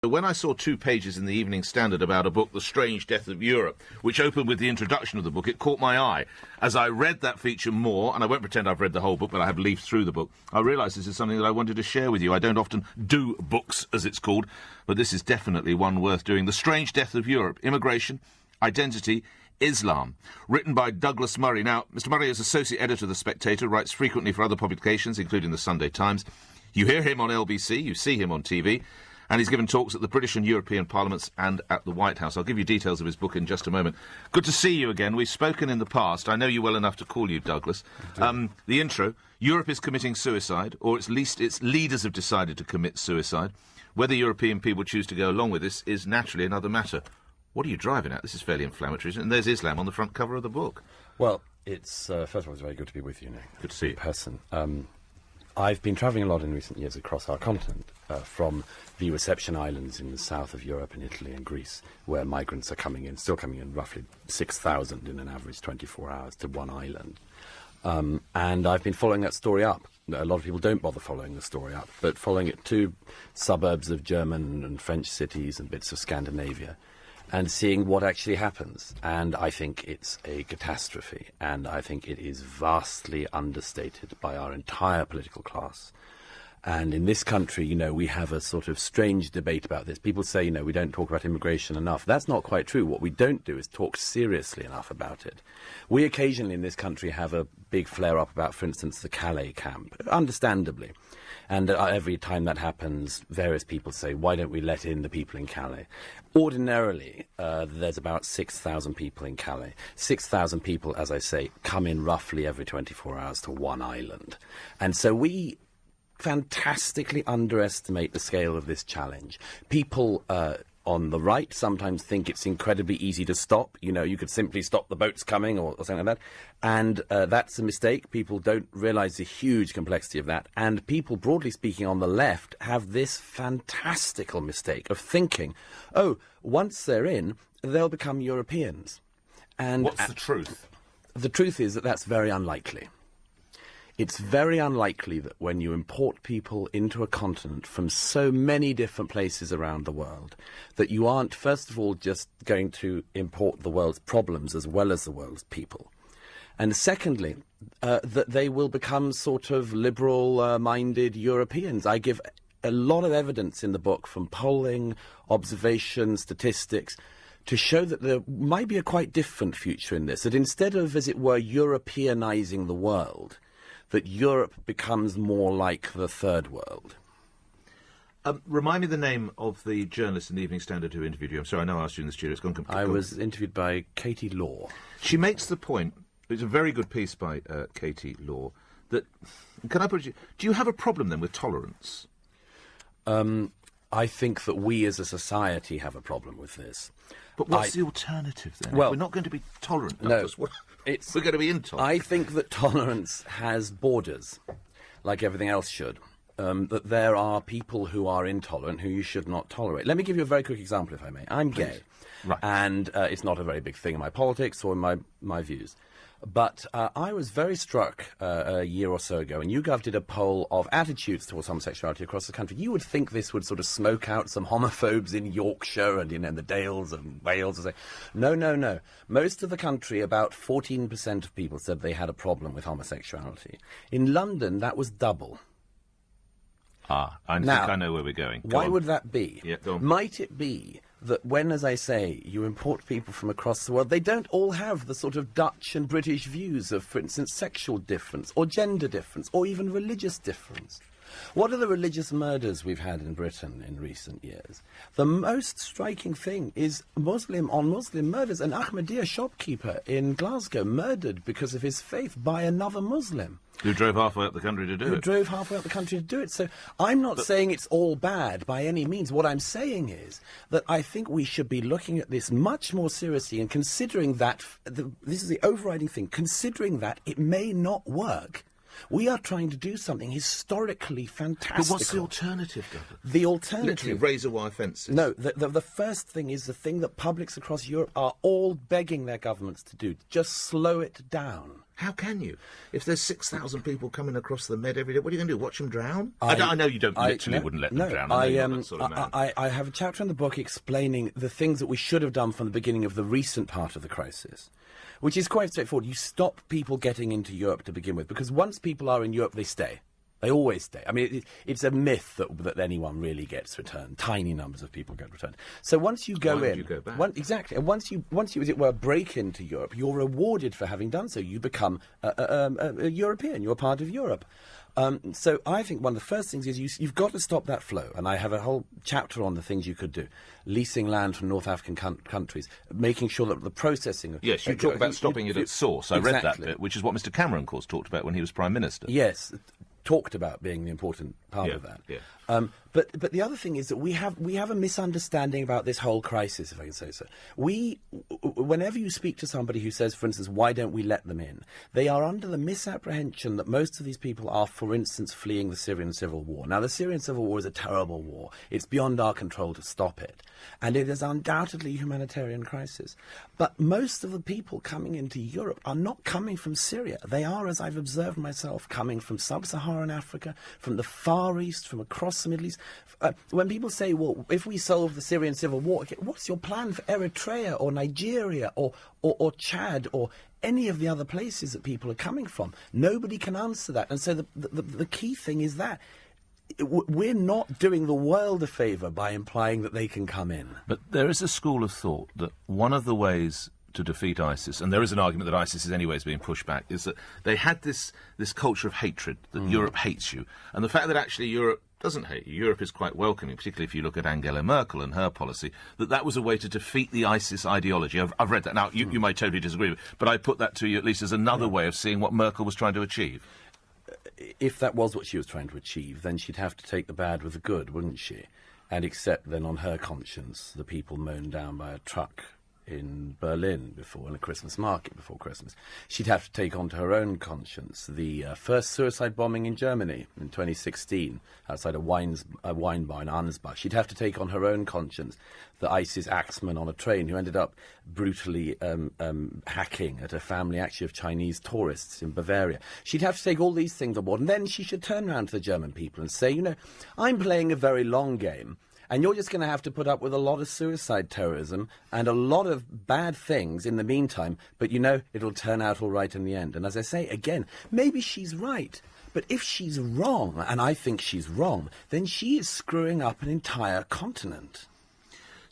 When I saw 2 pages in the Evening Standard about a book, The Strange Death of Europe, which opened with the introduction of the book, it caught my eye. As I read that feature more, and I won't pretend I've read the whole book, but I have leafed through the book, I realised this is something that I wanted to share with you. I don't often do books, as it's called, but this is definitely one worth doing. The Strange Death of Europe, Immigration, Identity, Islam, written by Douglas Murray. Now, Mr. Murray is associate editor of The Spectator, writes frequently for other publications, including the Sunday Times. You hear him on LBC, you see him on TV, and he's given talks at the British and European Parliaments and at the White House. I'll give you details of his book in just a moment. Good to see you again. We've spoken in the past. I know you well enough to call you Douglas. The intro, Europe is committing suicide, or at least its leaders have decided to commit suicide. Whether European people choose to go along with this is naturally another matter. What are you driving at? This is fairly inflammatory, and there's Islam on the front cover of the book. Well, it's first of all, it's very good to be with you, Nick. Good to see you. In person. I've been travelling a lot in recent years across our continent, from the reception islands in the south of Europe, in Italy and Greece, where migrants are coming in, still coming in, roughly 6,000 in an average 24 hours to one island. And I've been following that story up. A lot of people don't bother following the story up, but following it to suburbs of German and French cities and bits of Scandinavia, and seeing what actually happens. And I think it's a catastrophe, and I think it is vastly understated by our entire political class. And in this country, you know, we have a sort of strange debate about this. People say, you know, we don't talk about immigration enough. That's not quite true. What we don't do is talk seriously enough about it. We occasionally in this country have a big flare-up about, for instance, the Calais camp, understandably. And every time that happens, various people say, why don't we let in the people in Calais? Ordinarily, there's about 6,000 people in Calais. 6,000 people, as I say, come in roughly every 24 hours to one island. And so we fantastically underestimate the scale of this challenge. People on the right sometimes think it's incredibly easy to stop. You know, you could simply stop the boats coming or something like that. And that's a mistake. People don't realise the huge complexity of that. And people, broadly speaking, on the left have this fantastical mistake of thinking, oh, once they're in, they'll become Europeans. And what's the truth? The truth is that that's very unlikely. It's very unlikely that when you import people into a continent from so many different places around the world, that you aren't, first of all, just going to import the world's problems as well as the world's people. And secondly, that they will become sort of liberal-minded Europeans. I give a lot of evidence in the book from polling, observation, statistics, to show that there might be a quite different future in this, that instead of, as it were, Europeanizing the world, that Europe becomes more like the Third World. Remind me the name of the journalist in the Evening Standard who interviewed you. I'm sorry, I know I asked you in the studio. It's gone completely. I was interviewed by Katie Law. She makes the point, it's a very good piece by Katie Law, that, can I put it, do you have a problem then with tolerance? I think that we as a society have a problem with this. But what's the alternative then? Well, if we're not going to be tolerant. No, we're going to be intolerant. I think that tolerance has borders, like everything else should. That there are people who are intolerant who you should not tolerate. Let me give you a very quick example, if I may. I'm gay, right. And it's not a very big thing in my politics or in my views. But I was very struck a year or so ago, and YouGov did a poll of attitudes towards homosexuality across the country. You would think this would sort of smoke out some homophobes in Yorkshire and in the Dales and Wales. And say, no. Most of the country, about 14% of people said they had a problem with homosexuality. In London, that was double. I think I know where we're going. Why would that be? Yeah, go on. Might it be that when, as I say, you import people from across the world, they don't all have the sort of Dutch and British views of, for instance, sexual difference or gender difference or even religious difference? What are the religious murders we've had in Britain in recent years? The most striking thing is Muslim on Muslim murders. An Ahmadiyya shopkeeper in Glasgow murdered because of his faith by another Muslim. Who drove halfway up the country to do it. Who drove halfway up the country to do it. So I'm not saying it's all bad by any means. What I'm saying is that I think we should be looking at this much more seriously and considering that, this is the overriding thing, considering that it may not work. We are trying to do something historically fantastic. But what's the alternative, Douglas? The alternative... Literally razor wire fences. No, the first thing is the thing that publics across Europe are all begging their governments to do. Just slow it down. How can you? If there's 6,000 people coming across the Med every day, what are you going to do? Watch them drown? I know you don't wouldn't let them drown. I have a chapter in the book explaining the things that we should have done from the beginning of the recent part of the crisis, which is quite straightforward. You stop people getting into Europe to begin with, because once people are in Europe, they stay. They always stay. I mean, it's a myth that anyone really gets returned. Tiny numbers of people get returned. So once you go Why would you go back? Exactly. And once you, as it were, break into Europe, you're rewarded for having done so. You become a European. You're part of Europe. So I think one of the first things is you've got to stop that flow. And I have a whole chapter on the things you could do. Leasing land from North African countries, making sure that the processing... Yes, you talk about stopping it at source. I read that bit, which is what Mr Cameron, of course, talked about when he was Prime Minister. Yes, talked about being the important part of that. Yeah. But the other thing is that we have a misunderstanding about this whole crisis, if I can say so. Whenever you speak to somebody who says, for instance, why don't we let them in, they are under the misapprehension that most of these people are, for instance, fleeing the Syrian civil war. Now, the Syrian civil war is a terrible war. It's beyond our control to stop it. And it is undoubtedly a humanitarian crisis. But most of the people coming into Europe are not coming from Syria. They are, as I've observed myself, coming from sub-Saharan Africa, from the Far East, from across the Middle East. When people say, well, if we solve the Syrian civil war, okay, what's your plan for Eritrea or Nigeria or Chad or any of the other places that people are coming from? Nobody can answer that. And so the key thing is that we're not doing the world a favour by implying that they can come in. But there is a school of thought that one of the ways to defeat ISIS, and there is an argument that ISIS is anyways being pushed back, is that they had this culture of hatred, that Europe hates you. And the fact that actually Europe doesn't hate you, Europe is quite welcoming, particularly if you look at Angela Merkel and her policy, that was a way to defeat the ISIS ideology. I've read that. Now, you might totally disagree with it, but I put that to you at least as another way of seeing what Merkel was trying to achieve. If that was what she was trying to achieve, then she'd have to take the bad with the good, wouldn't she? And accept then on her conscience the people mown down by a truck in Berlin in a Christmas market before Christmas. She'd have to take onto her own conscience the first suicide bombing in Germany in 2016 outside a wine bar in Ansbach. She'd have to take on her own conscience the ISIS axeman on a train who ended up brutally hacking at a family actually of Chinese tourists in Bavaria. She'd have to take all these things on board, and then she should turn around to the German people and say, I'm playing a very long game, and you're just going to have to put up with a lot of suicide terrorism and a lot of bad things in the meantime, but it'll turn out all right in the end. And as I say, again, maybe she's right. But if she's wrong, and I think she's wrong, then she is screwing up an entire continent.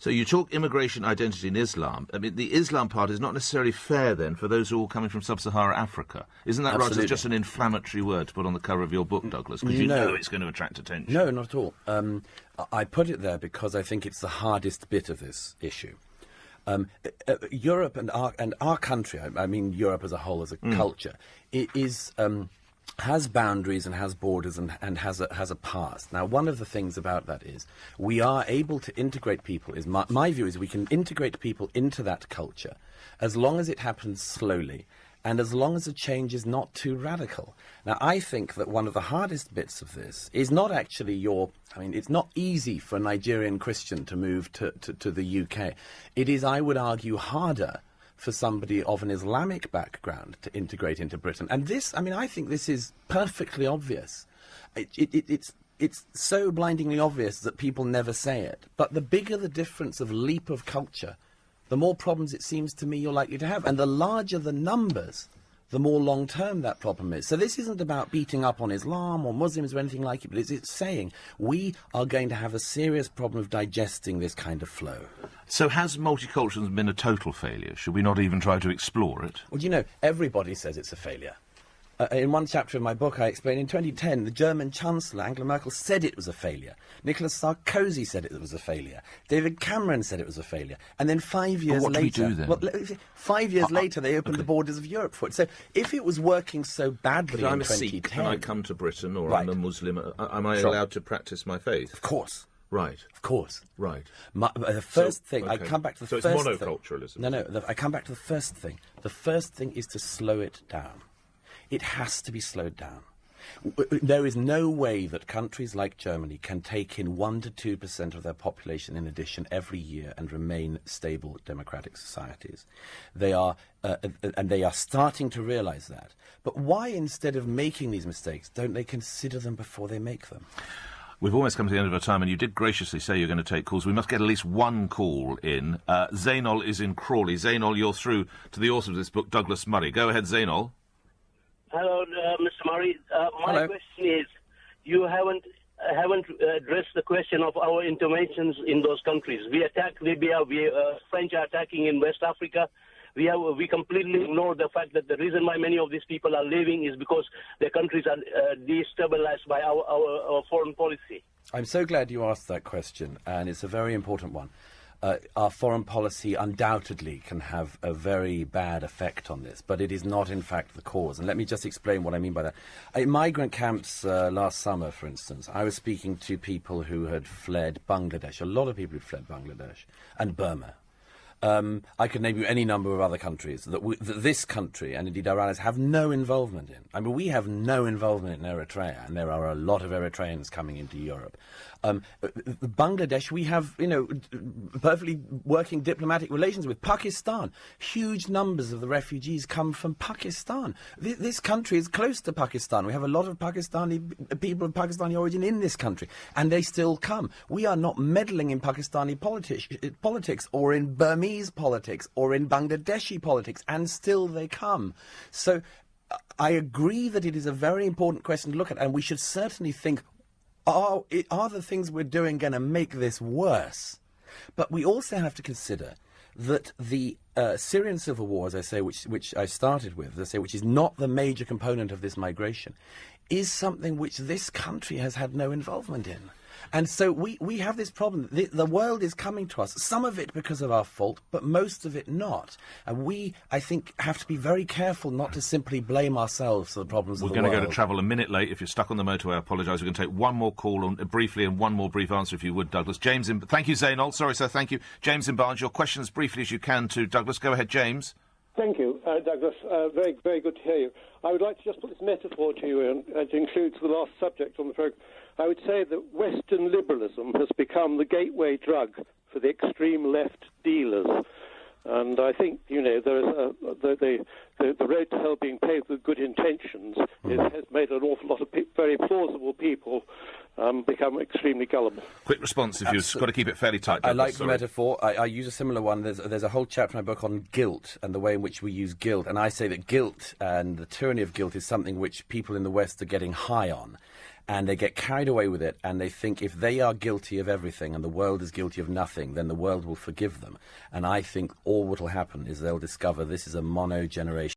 So you talk immigration identity in Islam. I mean, the Islam part is not necessarily fair, then, for those who are all coming from sub-Saharan Africa. Isn't that right? It's just an inflammatory word to put on the cover of your book, Douglas, because you know it's going to attract attention. No, not at all. I put it there because I think it's the hardest bit of this issue. Europe and our country, I mean Europe as a whole, as a culture, it is... has boundaries and has borders and has a past. Now, one of the things about that is we are able to integrate people. My view is we can integrate people into that culture as long as it happens slowly and as long as the change is not too radical. Now, I think that one of the hardest bits of this is not actually it's not easy for a Nigerian Christian to move to the UK. It is, I would argue, harder for somebody of an Islamic background to integrate into Britain. And this, I think this is perfectly obvious. It's so blindingly obvious that people never say it. But the bigger the difference of leap of culture, the more problems it seems to me you're likely to have. And the larger the numbers, the more long-term that problem is. So this isn't about beating up on Islam or Muslims or anything like it, but it's saying we are going to have a serious problem of digesting this kind of flow. So has multiculturalism been a total failure? Should we not even try to explore it? Well, everybody says it's a failure. In one chapter of my book, I explain in 2010, the German Chancellor, Angela Merkel, said it was a failure. Nicolas Sarkozy said it was a failure. David Cameron said it was a failure. And then 5 years what later... do we do then? Well, 5 years later, they opened the borders of Europe for it. So if it was working so badly in 2010... Sikh, can I come to Britain, or I'm a Muslim? Am I allowed to practice my faith? Of course. Right. Of course. Right. The first thing, I come back to the first thing. So it's monoculturalism? No, I come back to the first thing. The first thing is to slow it down. It has to be slowed down. There is no way that countries like Germany can take in 1 to 2% of their population in addition every year and remain stable democratic societies. They are, and they are starting to realise that. But why, instead of making these mistakes, don't they consider them before they make them? We've almost come to the end of our time, and you did graciously say you're going to take calls. We must get at least one call in. Zainol is in Crawley. Zainol, you're through to the author of this book, Douglas Murray. Go ahead, Zainol. Hello, Mr. Murray. My Hello. question is, you haven't addressed the question of our interventions in those countries. We attack Libya. French are attacking in West Africa. We completely ignore the fact that the reason why many of these people are leaving is because their countries are destabilized by our foreign policy. I'm so glad you asked that question, and it's a very important one. Our foreign policy undoubtedly can have a very bad effect on this, but it is not, in fact, the cause. And let me just explain what I mean by that. In migrant camps last summer, for instance, I was speaking to people who had fled Bangladesh. A lot of people who fled Bangladesh and Burma. I could name you any number of other countries that this country, and indeed our allies, have no involvement in. I mean, we have no involvement in Eritrea, and there are a lot of Eritreans coming into Europe. Bangladesh, we have, perfectly working diplomatic relations with. Pakistan. Huge numbers of the refugees come from Pakistan. This country is close to Pakistan. We have a lot of Pakistani people of Pakistani origin in this country, and they still come. We are not meddling in Pakistani politics or in Burmese politics or in Bangladeshi politics, and still they come. So I agree that it is a very important question to look at, and we should certainly think, are the things we're doing going to make this worse? But we also have to consider that the Syrian civil war, as I say, which I started with, as I say, which is not the major component of this migration, is something which this country has had no involvement in. And so we have this problem. The world is coming to us, some of it because of our fault, but most of it not. And we, I think, have to be very careful not to simply blame ourselves for the problems of the world. We're going to go to travel a minute late. If you're stuck on the motorway, I apologise. We're going to take one more call briefly and one more brief answer, if you would, Douglas. James, thank you, Zainol. Sorry, sir, thank you. James in Barnes, your question as briefly as you can to Douglas. Go ahead, James. Thank you, Douglas. Very, very good to hear you. I would like to just put this metaphor to you, and it includes the last subject on the programme. I would say that Western liberalism has become the gateway drug for the extreme left dealers. And I think, there is the road to hell being paved with good intentions has made an awful lot of very plausible people become extremely gullible. Quick response, if you've got to keep it fairly tight. Douglas, I like the metaphor. I use a similar one. There's a whole chapter in my book on guilt and the way in which we use guilt. And I say that guilt and the tyranny of guilt is something which people in the West are getting high on. And they get carried away with it, and they think if they are guilty of everything and the world is guilty of nothing, then the world will forgive them. And I think all what will happen is they'll discover this is a mono-generation